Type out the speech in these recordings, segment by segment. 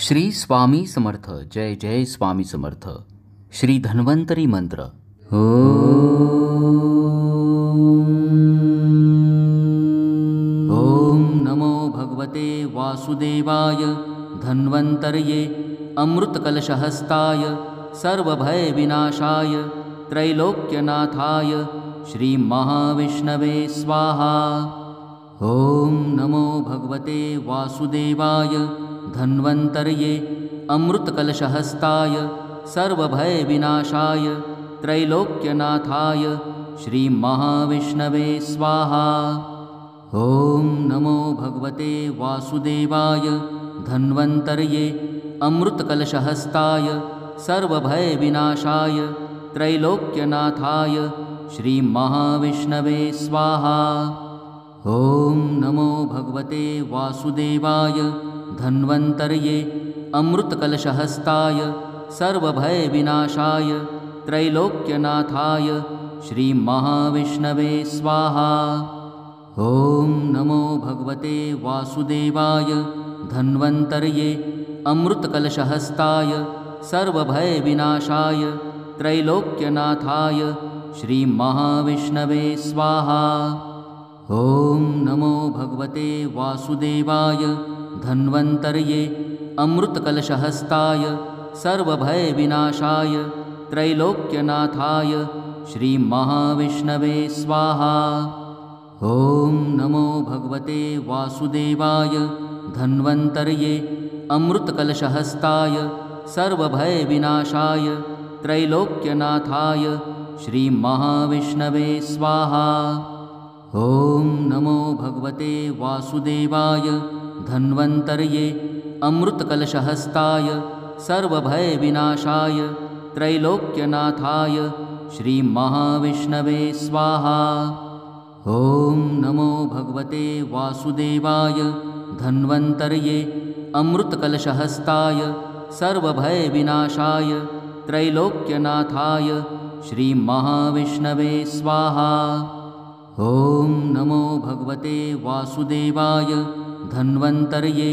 श्री स्वामी समर्थ। जय जय स्वामी समर्थ। श्री धन्वंतरी मंत्र। ओम नमो भगवते वासुदेवाय धन्वंतर्ये अमृतकलशहस्ताय सर्वभय विनाशाय त्रैलोक्यनाथाय श्री महाविष्णवे स्वाहा। ओम नमो भगवते वासुदेवाय धन्वंतर्ये अमृतकलशहस्ताय सर्वभय विनाशाय त्रैलोक्यनाथाय श्री महाविष्णवे स्वाहा। ओम नमो भगवते वासुदेवाय धन्वंतर्ये अमृतकलशहस्ताय सर्वभय विनाशाय त्रैलोक्यनाथाय श्री महाविष्णवे स्वाहा। ओम नमो भगवते वासुदेवाय धन्वंतर्ये अमृतकलशहस्ताय सर्वभय विनाशाय त्रैलोक्यनाथाय श्री महाविष्णवे स्वाहा। ओम नमो भगवते वासुदेवाय धन्वंतर्ये अमृतकलशहस्ताय सर्वभय विनाशाय त्रैलोक्यनाथाय श्री महाविष्णवे स्वाहा। ओम नमो भगवते वासुदेवाय धन्वंतर्ये अमृतकलशहस्ताय सर्वभय विनाशाय त्रैलोक्यनाथाय श्री महाविष्णवे स्वाहा। ओम नमो भगवते वासुदेवाय धन्वंतर्ये अमृतकलशहस्ताय सर्वभय विनाशाय त्रैलोक्यनाथाय श्री महाविष्णवे स्वाहा। ओम नमो भगवते वासुदेवाय धन्वंतर्ये अमृतकलशहस्ताय सर्वभय विनाशाय त्रैलोक्यनाथाय श्री महाविष्णवे स्वाहा। ओम नमो भगवते वासुदेवाय धन्वंतर्ये अमृतकलशहस्ताय सर्वभय विनाशाय त्रैलोक्यनाथाय श्री महाविष्णवे स्वाहा। ओम नमो भगवते वासुदेवाय धन्वंतर्ये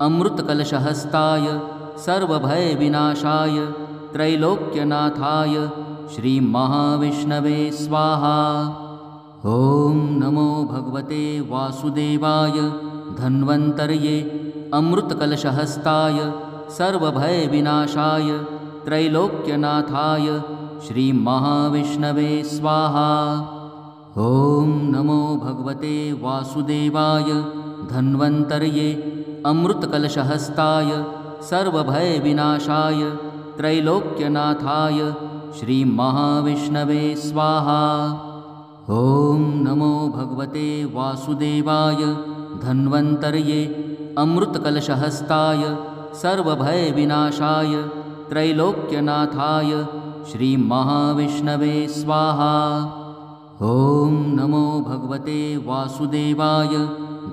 अमृतकलशहस्ताय सर्वभय विनाशाय त्रैलोक्यनाथाय श्री महाविष्णवे स्वाहा। ओम नमो भगवते वासुदेवाय धन्वंतर्ये अमृतकलशहस्ताय सर्वभय विनाशाय त्रैलोक्यनाथाय श्री महाविष्णवे स्वाहा। ओम नमो भगवते वासुदेवाय धन्वंतर्ये अमृतकलशहस्ताय सर्वभय विनाशाय त्रैलोक्यनाथाय श्री महाविष्णवे स्वाहा। ओम नमो भगवते वासुदेवाय धन्वंतर्ये अमृतकलशहस्ताय सर्वभय विनाशाय त्रैलोक्यनाथाय श्री महाविष्णवे स्वाहा। ओम नमो भगवते वासुदेवाय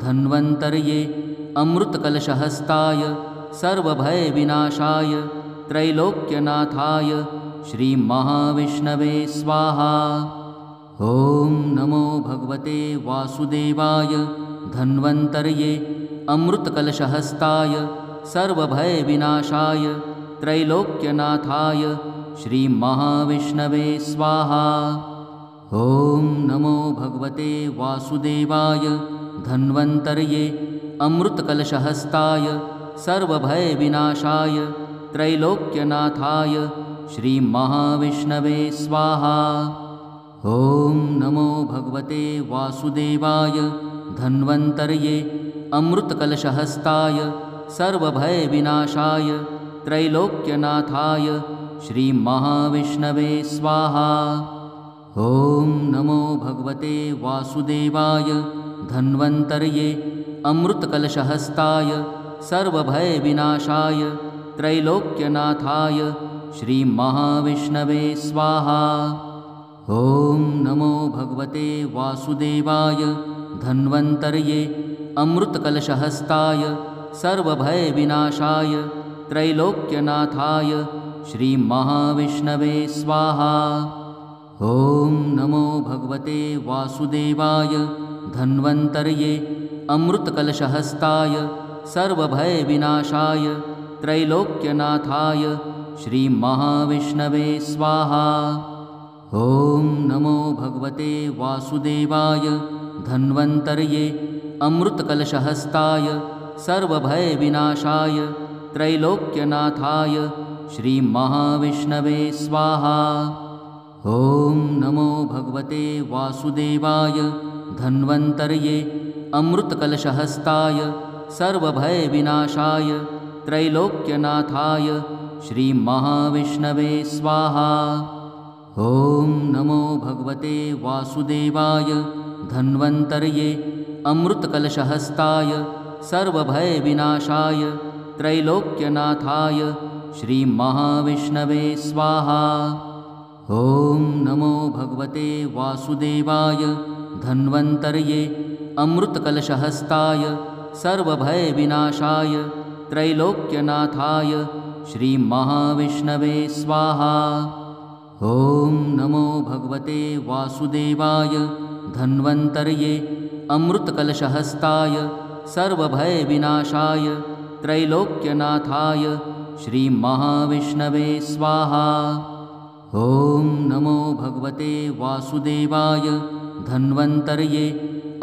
धन्वंतर्ये अमृतकलशहस्ताय सर्वभय विनाशाय त्रैलोक्यनाथाय श्री महाविष्णवे स्वाहा। ओम नमो भगवते वासुदेवाय धन्वंतर्ये अमृतकलशहस्ताय सर्वभय विनाशाय त्रैलोक्यनाथाय श्री महाविष्णवे स्वाहा। ओम नमो भगवते वासुदेवाय धन्वंतर्ये अमृतकलशहस्ताय सर्वभय विनाशाय त्रैलोक्यनाथाय श्री महाविष्णवे स्वाहा। ओम नमो भगवते वासुदेवाय धन्वंतर्ये अमृतकलशहस्ताय सर्वभय विनाशाय त्रैलोक्यनाथाय श्री महाविष्णवे स्वाहा। ओम नमो भगवते वासुदेवाय धन्वंतर्ये अमृतकलशहस्ताय सर्वभय विनाशाय त्रैलोक्यनाथाय श्री महाविष्णवे स्वाहा। ओम नमो भगवते वासुदेवाय धन्वंतर्ये अमृतकलशहस्ताय सर्वभय विनाशाय त्रैलोक्यनाथाय श्री महाविष्णवे स्वाहा। ओम नमो भगवते वासुदेवाय धन्वंतर्ये अमृतकलशहस्ताय सर्वभय विनाशाय त्रैलोक्यनाथाय श्रीमहाविष्णवे स्वाहा। ॐ नमो भगवते वासुदेवाय धन्वन्तर्ये अमृतकलशहस्ताय सर्वभयविनाशाय त्रैलोक्यनाथाय श्रीमहाविष्णवे स्वाहा। ॐ नमो भगवते वासुदेवाय धन्वन्तर्ये अमृतकलशहस्ताय सर्वभयविनाशाय त्रैलोक्यनाथाय श्रीमहाविष्णवे स्वाहा। ॐ नमो भगवते वासुदेवाय धन्वन्तर्ये अमृतकलशहस्ताय सर्वभयविनाशाय त्रैलोक्यनाथाय श्रीमहाविष्णवे स्वाहा। ॐ नमो भगवते वासुदेवाय धन्वन्तर्ये अमृतकलशहस्ताय सर्वभयविनाशाय त्रैलोक्यनाथाय श्रीमहाविष्णवे स्वाहा। ॐ नमो भगवते वासुदेवाय धन्वन्तर्ये अमृतकलशहस्ताय सर्वभयविनाशाय त्रैलोक्यनाथाय श्रीमहाविष्णवे स्वाहा। ॐ नमो भगवते वासुदेवाय धन्वन्तर्ये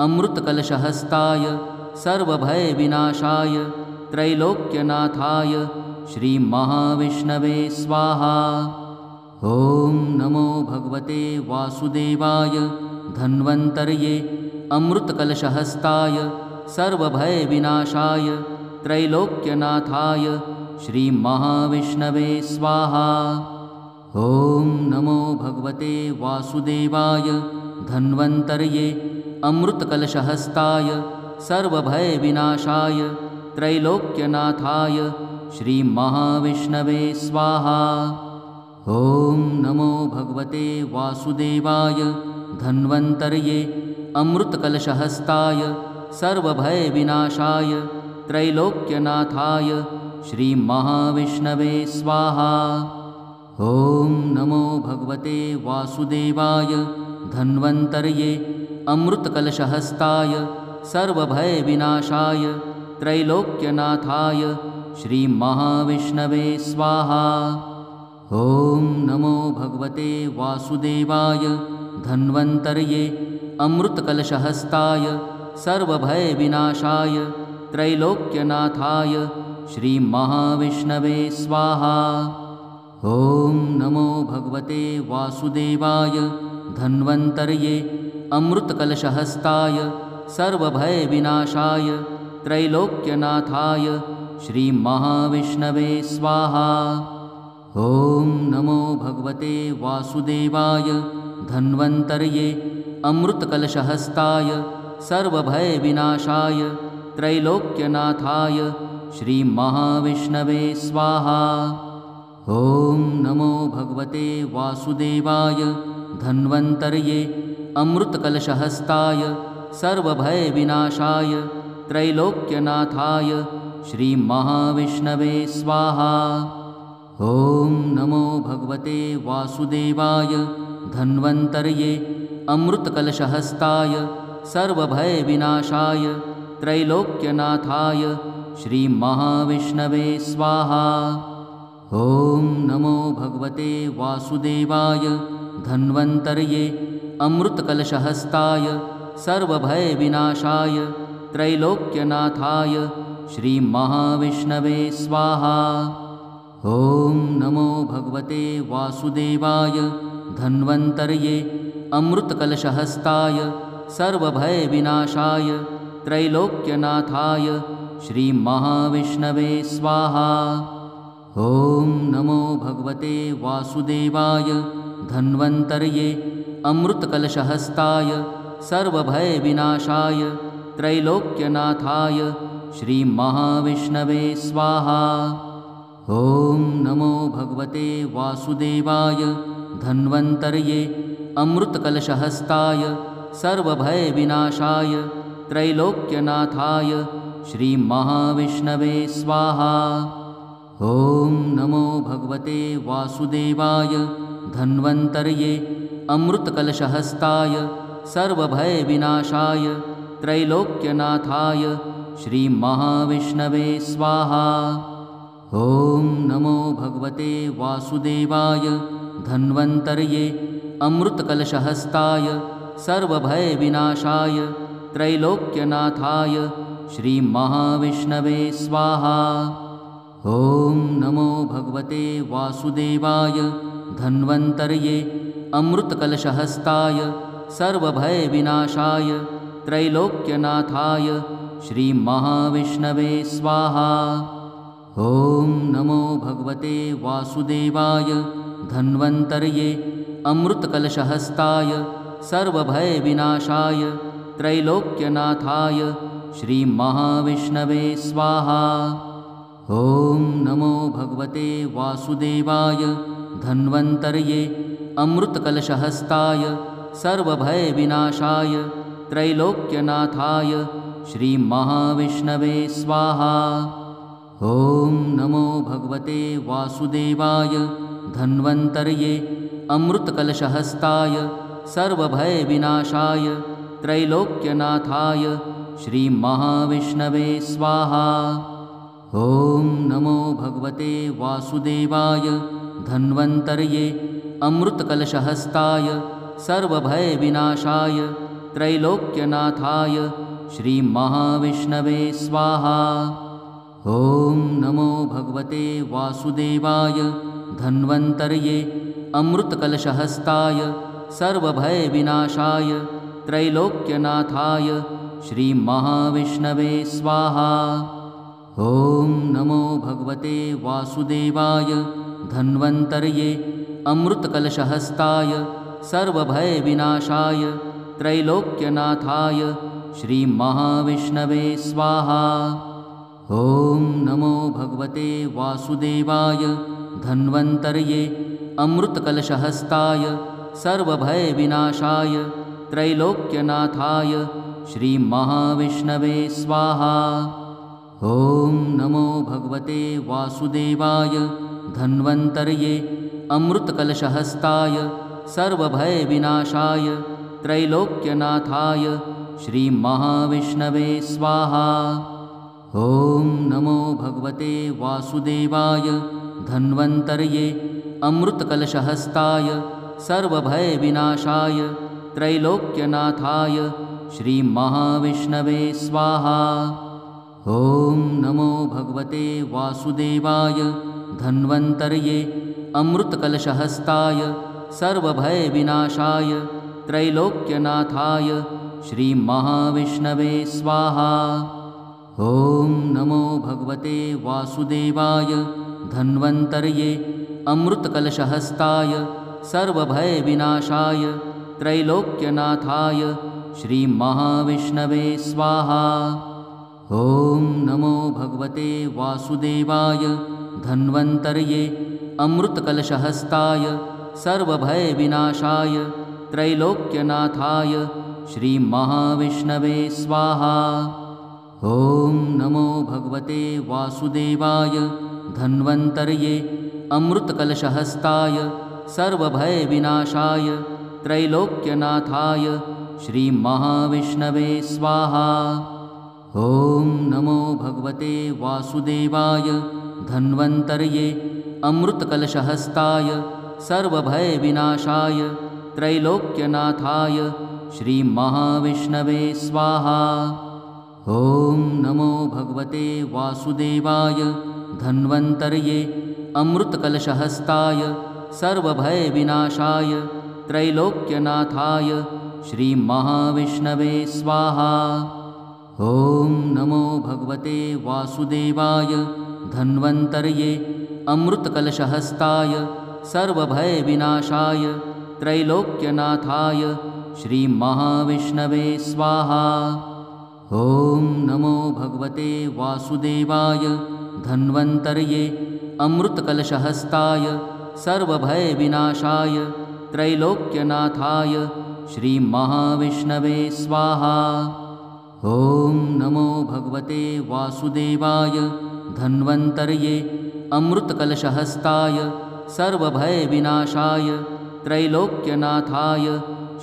अमृतकलशहस्ताय सर्वभयविनाशाय त्रैलोक्यनाथाय श्रीमहाविष्णवे स्वाहा। ॐ नमो भगवते वासुदेवाय धन्वन्तर्ये अमृतकलशहस्ताय सर्वभयविनाशाय त्रैलोक्यनाथाय श्रीमहाविष्णवे स्वाहा। ॐ नमो भगवते वासुदेवाय धन्वन्तर्ये अमृतकलशहस्ताय सर्वभयविनाशाय त्रैलोक्यनाथाय श्रीमहाविष्णवे स्वाहा। ॐ नमो भगवते वासुदेवाय धन्वन्तर्ये अमृतकलशहस्ताय सर्वभयविनाशाय त्रैलोक्यनाथाय श्रीमहाविष्णवे स्वाहा। ॐ नमो भगवते वासुदेवाय धन्वन्तर्ये अमृतकलशहस्ताय सर्वभयविनाशाय त्रैलोक्यनाथाय श्रीमहाविष्णवे स्वाहा। ॐ नमो भगवते वासुदेवाय धन्वन्तर्ये अमृतकलशहस्ताय सर्वभयविनाशाय त्रैलोक्यनाथाय श्रीमहाविष्णवे स्वाहा। ॐ नमो भगवते वासुदेवाय धन्वन्तर्ये अमृतकलशहस्ताय सर्वभयविनाशाय त्रैलोक्यनाथाय श्रीमहाविष्णवे स्वाहा। ॐ नमो भगवते वासुदेवाय धन्वन्तर्ये अमृतकलशहस्ताय सर्वभयविनाशाय त्रैलोक्यनाथाय श्रीमहाविष्णवे स्वाहा। ॐ नमो भगवते वासुदेवाय धन्वन्तर्ये अमृतकलशहस्ताय सर्वभयविनाशाय त्रैलोक्यनाथाय श्रीमहाविष्णवे स्वाहा। ॐ नमो भगवते वासुदेवाय धन्वन्तर्ये अमृतकलशहस्ताय सर्वभयविनाशाय त्रैलोक्यनाथाय श्रीमहाविष्णवे स्वाहा। ॐ नमो भगवते वासुदेवाय धन्वन्तर्ये अमृतकलशहस्ताय सर्वभयविनाशाय त्रैलोक्यनाथाय श्रीमहाविष्णवे स्वाहा। ॐ नमो भगवते वासुदेवाय धन्वन्तर्ये अमृतकलशहस्ताय सर्वभयविनाशाय त्रैलोक्यनाथाय श्रीमहाविष्णवे स्वाहा। ॐ नमो भगवते वासुदेवाय धन्वन्तर्ये अमृतकलशहस्ताय सर्वभयविनाशाय त्रैलोक्यनाथाय श्रीमहाविष्णवे स्वाहा। ॐ नमो भगवते वासुदेवाय धन्वन्तर्ये अमृतकलशहस्ताय सर्वभयविनाशाय त्रैलोक्यनाथाय श्रीमहाविष्णवे स्वाहा। ॐ नमो भगवते वासुदेवाय धन्वन्तर्ये अमृतकलशहस्ताय सर्वभयविनाशाय त्रैलोक्यनाथाय श्रीमहाविष्णवे स्वाहा। ॐ नमो भगवते वासुदेवाय धन्वन्तर्ये अमृतकलशहस्ताय सर्वभयविनाशाय त्रैलोक्यनाथाय श्रीमहाविष्णवे स्वाहा। ॐ नमो भगवते वासुदेवाय धन्वन्तर्ये अमृतकलशहस्ताय सर्वभयविनाशाय त्रैलोक्यनाथाय श्रीमहाविष्णवे स्वाहा। ॐ नमो भगवते वासुदेवाय धन्वन्तर्ये अमृतकलशहस्ताय सर्वभयविनाशाय त्रैलोक्यनाथाय श्रीमहाविष्णवे स्वाहा। ॐ नमो भगवते वासुदेवाय धन्वन्तर्ये अमृतकलशहस्ताय सर्वभयविनाशाय त्रैलोक्यनाथाय श्रीमहाविष्णवे स्वाहा। ॐ नमो भगवते वासुदेवाय धन्वन्तर्ये अमृतकलशहस्ताय सर्वभयविनाशाय त्रैलोक्यनाथाय श्रीमहाविष्णवे स्वाहा। ॐ नमो भगवते वासुदेवाय धन्वन्तर्ये अमृतकलशहस्ताय सर्वभयविनाशाय त्रैलोक्यनाथाय श्रीमहाविष्णवे स्वाहा। ॐ नमो भगवते वासुदेवाय धन्वन्तर्ये अमृतकलशहस्ताय सर्वभयविनाशाय त्रैलोक्यनाथाय श्रीमहाविष्णवे स्वाहा। ॐ नमो भगवते वासुदेवाय धन्वन्तर्ये अमृतकलशहस्ताय सर्वभयविनाशाय त्रैलोक्यनाथाय श्रीमहाविष्णवे स्वाहा। ॐ नमो भगवते वासुदेवाय धन्वन्तर्ये अमृतकलशहस्ताय सर्वभयविनाशाय त्रैलोक्यनाथाय श्रीमहाविष्णवे स्वाहा। ॐ नमो भगवते वासुदेवाय धन्वन्तर्ये अमृतकलशहस्ताय सर्वभयविनाशाय त्रैलोक्यनाथाय श्रीमहाविष्णवे स्वाहा। ॐ नमो भगवते वासुदेवाय धन्वन्तर्ये अमृतकलशहस्ताय सर्वभयविनाशाय त्रैलोक्यनाथाय श्रीमहाविष्णवे स्वाहा। ॐ नमो भगवते वासुदेवाय धन्वन्तर्ये अमृतकलशहस्ताय सर्वभयविनाशाय त्रैलोक्यनाथाय श्रीमहाविष्णवे स्वाहा। ॐ नमो भगवते वासुदेवाय धन्वन्तर्ये अमृतकलशहस्ताय सर्वभयविनाशाय त्रैलोक्यनाथाय श्रीमहाविष्णवे स्वाहा। ॐ नमो भगवते वासुदेवाय धन्वन्तर्ये अमृतकलशहस्ताय सर्वभयविनाशाय त्रैलोक्यनाथाय श्रीमहाविष्णवे स्वाहा। ॐ नमो भगवते वासुदेवाय धन्वन्तर्ये अमृतकलशहस्ताय सर्वभयविनाशाय त्रैलोक्यनाथाय श्रीमहाविष्णवे स्वाहा। ॐ नमो भगवते वासुदेवाय धन्वन्तर्ये अमृतकलशहस्ताय सर्वभयविनाशाय त्रैलोक्यनाथाय श्रीमहाविष्णवे स्वाहा। ॐ नमो भगवते वासुदेवाय धन्वन्तर्ये अमृतकलशहस्ताय सर्वभयविनाशाय त्रैलोक्यनाथाय श्रीमहाविष्णवे स्वाहा। ॐ नमो भगवते वासुदेवाय धन्वन्तर्ये अमृतकलशहस्ताय सर्वभयविनाशाय त्रैलोक्यनाथाय श्रीमहाविष्णवे स्वाहा। ॐ नमो भगवते वासुदेवाय धन्वन्तर्ये अमृतकलशहस्ताय सर्वभयविनाशाय त्रैलोक्यनाथाय श्रीमहाविष्णवे स्वाहा। ॐ नमो भगवते वासुदेवाय धन्वन्तर्ये अमृतकलशहस्ताय सर्वभयविनाशाय त्रैलोक्यनाथाय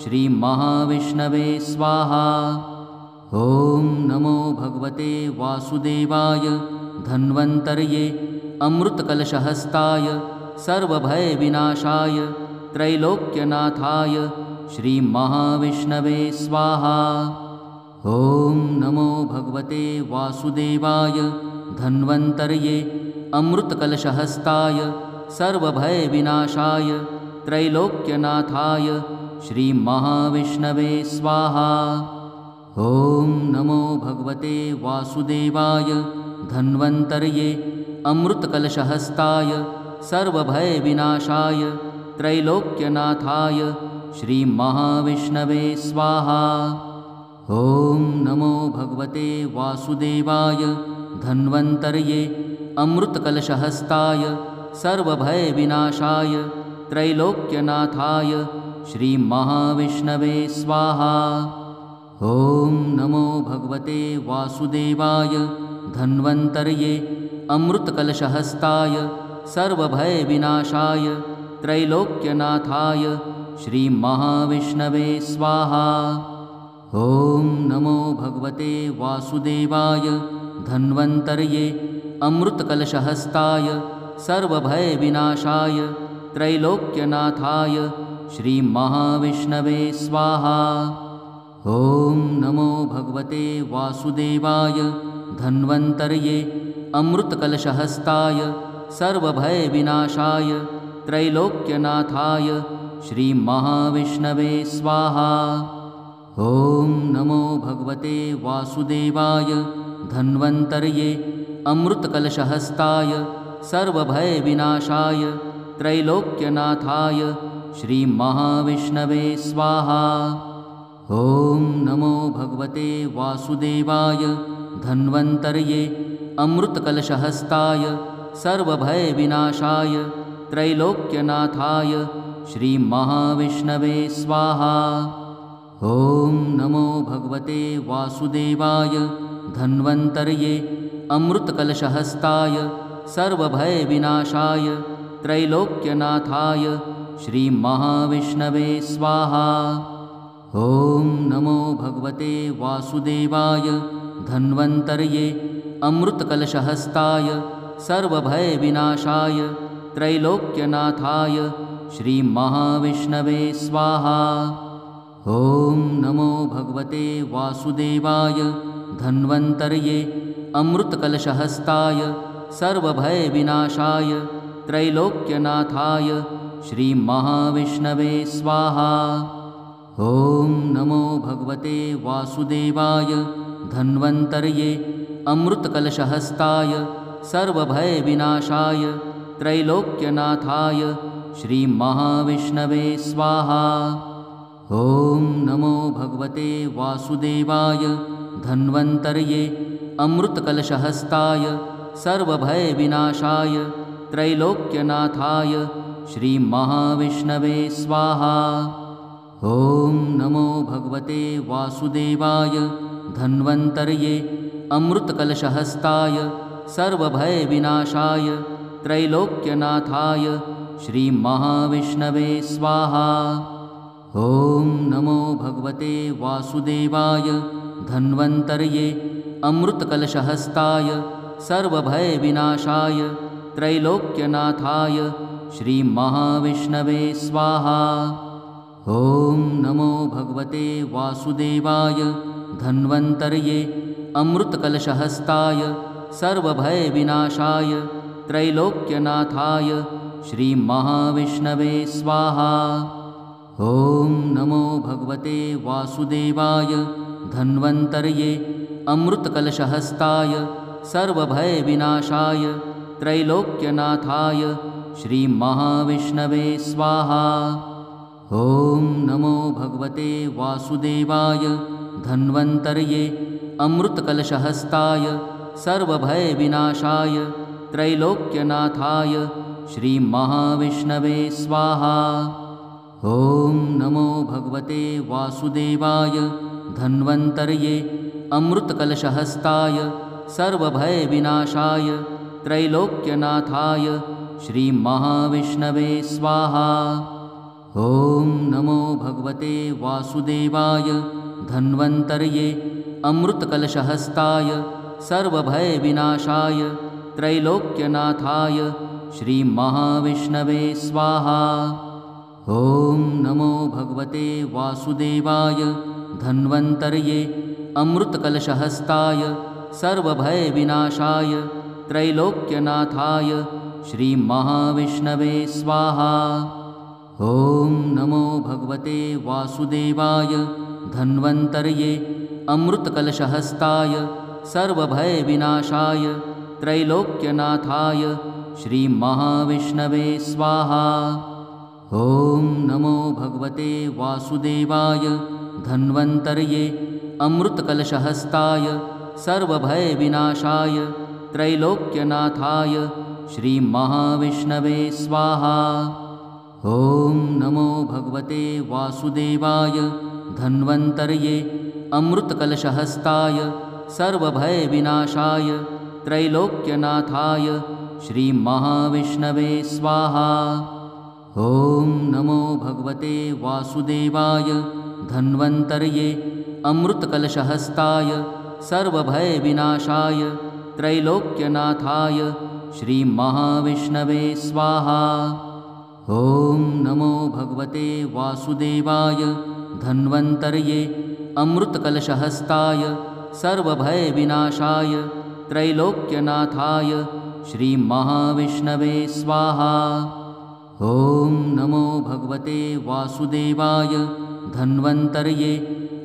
श्रीमहाविष्णवे स्वाहा। ॐ नमो भगवते वासुदेवाय धन्वन्तर्ये अमृतकलशहस्ताय सर्वभयविनाशाय त्रैलोक्यनाथाय श्रीमहाविष्णवे स्वाहा। ॐ नमो भगवते वासुदेवाय धन्वन्तर्ये अमृतकलशहस्ताय सर्वभयविनाशाय त्रैलोक्यनाथाय श्रीमहाविष्णवे स्वाहा। ॐ नमो भगवते वासुदेवाय धन्वन्तर्ये अमृतकलशहस्ताय सर्वभयविनाशाय त्रैलोक्यनाथाय श्रीमहाविष्णवे स्वाहा। ॐ नमो भगवते वासुदेवाय धन्वन्तर्ये अमृतकलशहस्ताय सर्वभयविनाशाय त्रैलोक्यनाथाय श्रीमहाविष्णवे स्वाहा। ॐ नमो भगवते वासुदेवाय धन्वन्तर्ये अमृतकलशहस्ताय सर्वभयविनाशाय त्रैलोक्यनाथाय श्रीमहाविष्णवे स्वाहा। ॐ नमो भगवते वासुदेवाय धन्वन्तर्ये अमृतकलशहस्ताय सर्वभयविनाशाय त्रैलोक्यनाथाय श्रीमहाविष्णवे स्वाहा। ॐ नमो भगवते वासुदेवाय धन्वन्तर्ये अमृतकलशहस्ताय सर्वभयविनाशाय त्रैलोक्यनाथाय श्रीमहाविष्णवे स्वाहा। ॐ नमो भगवते वासुदेवाय धन्वन्तर्ये अमृतकलशहस्ताय सर्वभयविनाशाय त्रैलोक्यनाथाय श्रीमहाविष्णवे स्वाहा। ॐ नमो भगवते वासुदेवाय धन्वन्तर्ये अमृतकलशहस्ताय सर्वभयविनाशाय त्रैलोक्यनाथाय श्रीमहाविष्णवे स्वाहा। ॐ नमो भगवते वासुदेवाय धन्वन्तर्ये अमृतकलशहस्ताय सर्वभयविनाशाय त्रैलोक्यनाथाय श्रीमहाविष्णवे स्वाहा। ॐ नमो भगवते वासुदेवाय धन्वन्तर्ये अमृतकलशहस्ताय सर्वभयविनाशाय त्रैलोक्यनाथाय श्रीमहाविष्णवे स्वाहा। ॐ नमो भगवते वासुदेवाय धन्वन्तर्ये अमृतकलशहस्ताय सर्वभयविनाशाय त्रैलोक्यनाथाय श्रीमहाविष्णवे स्वाहा। ॐ नमो भगवते वासुदेवाय धन्वन्तर्ये अमृतकलशहस्ताय सर्वभयविनाशाय त्रैलोक्यनाथाय श्रीमहाविष्णवे स्वाहा। ॐ नमो भगवते वासुदेवाय धन्वन्तर्ये अमृतकलशहस्ताय सर्वभयविनाशाय त्रैलोक्यनाथाय श्रीमहाविष्णवे स्वाहा। ॐ नमो भगवते वासुदेवाय धन्वन्तर्ये अमृतकलशहस्ताय सर्वभयविनाशाय त्रैलोक्यनाथाय श्रीमहाविष्णवे स्वाहा। ॐ नमो भगवते वासुदेवाय धन्वन्तर्ये अमृतकलशहस्ताय सर्वभयविनाशाय त्रैलोक्यनाथाय श्रीमहाविष्णवे स्वाहा। ॐ नमो भगवते वासुदेवाय धन्वन्तर्ये अमृतकलशहस्ताय सर्वभयविनाशाय त्रैलोक्यनाथाय श्रीमहाविष्णवे स्वाहा। ॐ नमो भगवते वासुदेवाय धन्वन्तर्ये अमृतकलशहस्ताय सर्वभयविनाशाय त्रैलोक्यनाथाय श्रीमहाविष्णवे स्वाहा। ॐ नमो भगवते वासुदेवाय धन्वन्तर्ये अमृतकलशहस्ताय सर्वभयविनाशाय त्रैलोक्यनाथाय श्रीमहाविष्णवे स्वाहा। ॐ नमो भगवते वासुदेवाय धन्वन्तर्ये अमृतकलशहस्ताय सर्वभयविनाशाय त्रैलोक्यनाथाय श्रीमहाविष्णवे स्वाहा। ॐ नमो भगवते वासुदेवाय धन्वन्तर्ये अमृतकलशहस्ताय सर्वभयविनाशाय त्रैलोक्यनाथाय श्रीमहाविष्णवे स्वाहा। ॐ नमो भगवते वासुदेवाय धन्वन्तर्ये अमृतकलशहस्ताय सर्वभयविनाशाय त्रैलोक्यनाथाय श्रीमहाविष्णवे स्वाहा। ॐ नमो भगवते वासुदेवाय धन्वन्तर्ये अमृतकलशहस्ताय सर्वभयविनाशाय त्रैलोक्यनाथाय श्रीमहाविष्णवे स्वाहा। ॐ नमो भगवते वासुदेवाय धन्वन्तर्ये अमृतकलशहस्ताय सर्वभयविनाशाय त्रैलोक्यनाथाय श्रीमहाविष्णवे स्वाहा। ॐ नमो भगवते वासुदेवाय धन्वन्तर्ये अमृतकलशहस्ताय सर्वभयविनाशाय त्रैलोक्यनाथाय श्रीमहाविष्णवे स्वाहा। ॐ नमो भगवते वासुदेवाय धन्वन्तर्ये अमृतकलशहस्ताय सर्वभयविनाशाय त्रैलोक्यनाथाय श्रीमहाविष्णवे स्वाहा। ॐ नमो भगवते वासुदेवाय धन्वन्तर्ये अमृतकलशहस्ताय सर्वभयविनाशाय त्रैलोक्यनाथाय श्रीमहाविष्णवे स्वाहा। ॐ नमो भगवते वासुदेवाय धन्वन्तर्ये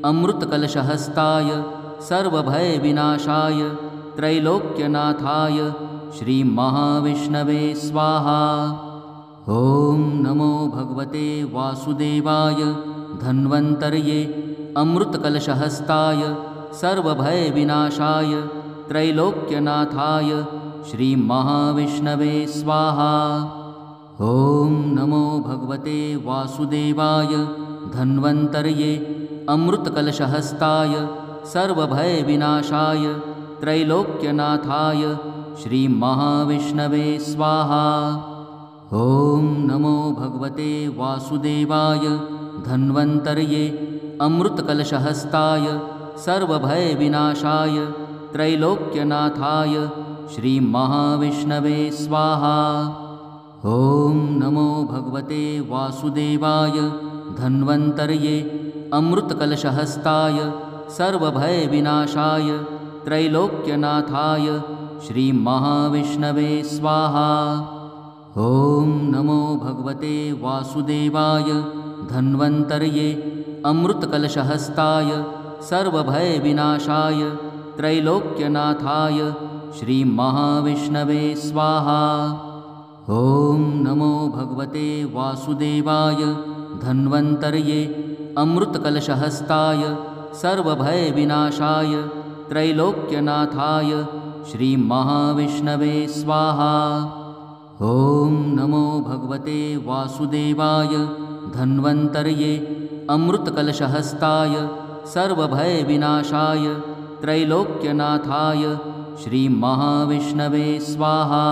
अमृतकलशहस्ताय सर्वभयविनाशाय त्रैलोक्यनाथाय श्रीमहाविष्णवे स्वाहा। ॐ नमो भगवते वासुदेवाय धन्वन्तर्ये अमृतकलशहस्ताय सर्वभयविनाशाय त्रैलोक्यनाथाय श्रीमहाविष्णवे स्वाहा। ॐ नमो भगवते वासुदेवाय धन्वन्तर्ये अमृतकलशहस्ताय सर्वभयविनाशाय त्रैलोक्यनाथाय श्रीमहाविष्णवे स्वाहा। ॐ नमो भगवते वासुदेवाय धन्वन्तर्ये अमृतकलशहस्ताय सर्वभयविनाशाय त्रैलोक्यनाथाय श्रीमहाविष्णवे स्वाहा। ॐ नमो भगवते वासुदेवाय धन्वन्तर्ये अमृतकलशहस्ताय सर्वभयविनाशाय त्रैलोक्यनाथाय श्रीमहाविष्णवे स्वाहा। ॐ नमो भगवते वासुदेवाय धन्वन्तर्ये अमृतकलशहस्ताय सर्वभयविनाशाय त्रैलोक्यनाथाय श्रीमहाविष्णवे स्वाहा। ॐ नमो भगवते वासुदेवाय धन्वन्तर्ये अमृतकलशहस्ताय सर्वभयविनाशाय त्रैलोक्यनाथाय श्रीमहाविष्णवे स्वाहा। ॐ नमो भगवते वासुदेवाय धन्वन्तर्ये अमृतकलशहस्ताय सर्वभयविनाशाय त्रैलोक्यनाथाय श्रीमहाविष्णवे स्वाहा।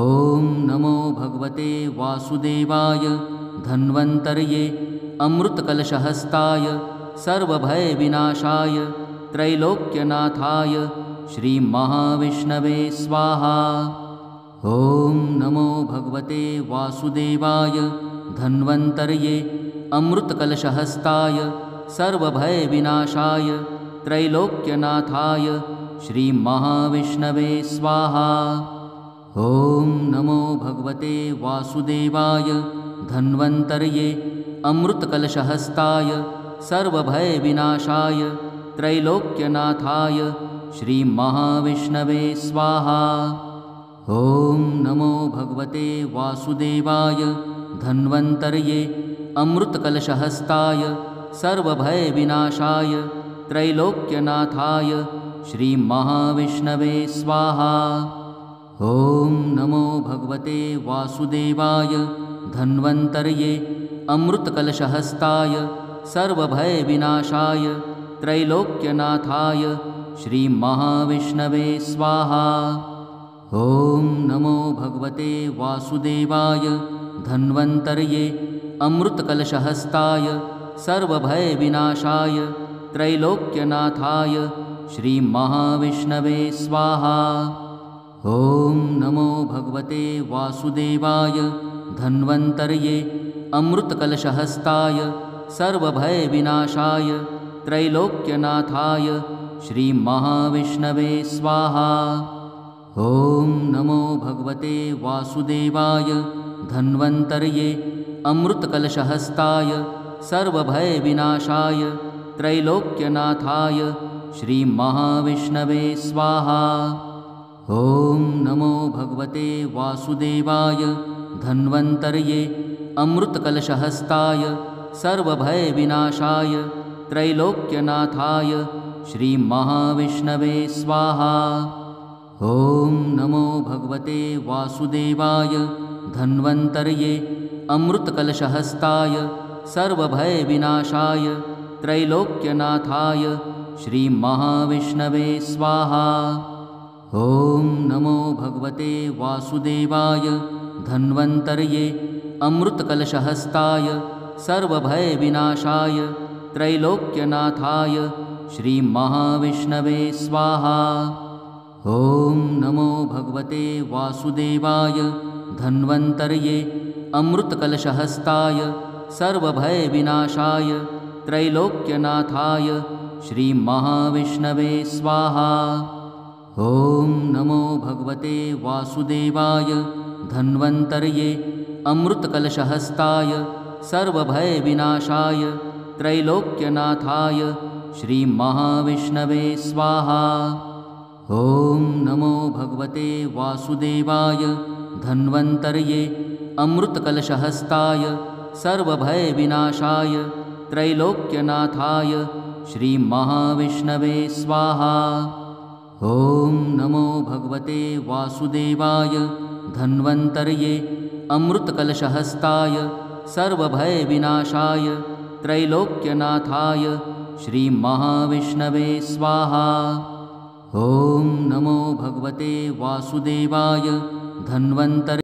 ॐ नमो भगवते वासुदेवाय धन्वन्तर्ये अमृतकलशहस्ताय सर्वभयविनाशाय त्रैलोक्यनाथाय श्रीमहाविष्णवे स्वाहा। ॐ नमो भगवते वासुदेवाय धन्वन्तर्ये अमृतकलशहस्ताय सर्वभयविनाशाय त्रैलोक्यनाथाय श्रीमहाविष्णवे स्वाहा। ॐ नमो भगवते वासुदेवाय धन्वन्तर्ये अमृतकलशहस्ताय सर्वभयविनाशाय त्रैलोक्यनाथाय श्रीमहाविष्णवे स्वाहा। ॐ नमो भगवते वासुदेवाय धन्वन्तर्ये अमृतकलशहस्ताय सर्वभयविनाशाय त्रैलोक्यनाथाय श्रीमहाविष्णवे स्वाहा। ॐ नमो भगवते वासुदेवाय धन्वन्तर्ये अमृतकलशहस्ताय सर्वभयविनाशाय त्रैलोक्यनाथाय श्रीमहाविष्णवे स्वाहा। ॐ नमो भगवते वासुदेवाय धन्वन्तर्ये अमृतकलशहस्ताय सर्वभयविनाशाय त्रैलोक्यनाथाय श्रीमहाविष्णवे स्वाहा। ॐ नमो भगवते वासुदेवाय धन्वन्तर्ये अमृतकलशहस्ताय सर्वभयविनाशाय त्रैलोक्यनाथाय श्रीमहाविष्णवे स्वाहा। ॐ नमो भगवते वासुदेवाय धन्वन्तर्ये अमृतकलशहस्ताय सर्वभयविनाशाय त्रैलोक्यनाथाय श्रीमहाविष्णवे स्वाहा। ॐ नमो भगवते वासुदेवाय धन्वन्तर्ये अमृतकलशहस्ताय सर्वभयविनाशाय त्रैलोक्यनाथाय श्रीमहाविष्णवे स्वाहा। ॐ नमो भगवते वासुदेवाय धन्वन्तर्ये अमृतकलशहस्ताय सर्वभयविनाशाय त्रैलोक्यनाथाय श्रीमहाविष्णवे स्वाहा। ॐ नमो भगवते वासुदेवाय धन्वन्तर्ये अमृतकलशहस्ताय सर्वभयविनाशाय त्रैलोक्यनाथाय श्रीमहाविष्णवे स्वाहा। ॐ नमो भगवते वासुदेवाय धन्वन्तर्ये अमृतकलशहस्ताय सर्वभयविनाशाय त्रैलोक्यनाथाय श्रीमहाविष्णवे स्वाहा। ॐ नमो भगवते वासुदेवाय धन्वन्तर्ये अमृतकलशहस्ताय सर्वभयविनाशाय त्रैलोक्यनाथाय श्रीमहाविष्णवे स्वाहा। ॐ नमो भगवते वासुदेवाय धन्वन्तर्ये अमृतकलशहस्ताय सर्वभयविनाशाय त्रैलोक्यनाथाय श्रीमहाविष्णवे स्वाहा। ॐ नमो भगवते वासुदेवाय धन्वन्तर्ये अमृतकलशहस्ताय सर्वभयविनाशाय त्रैलोक्यनाथाय श्रीमहाविष्णवे स्वाहा। ॐ नमो भगवते वासुदेवाय धन्वन्तर्ये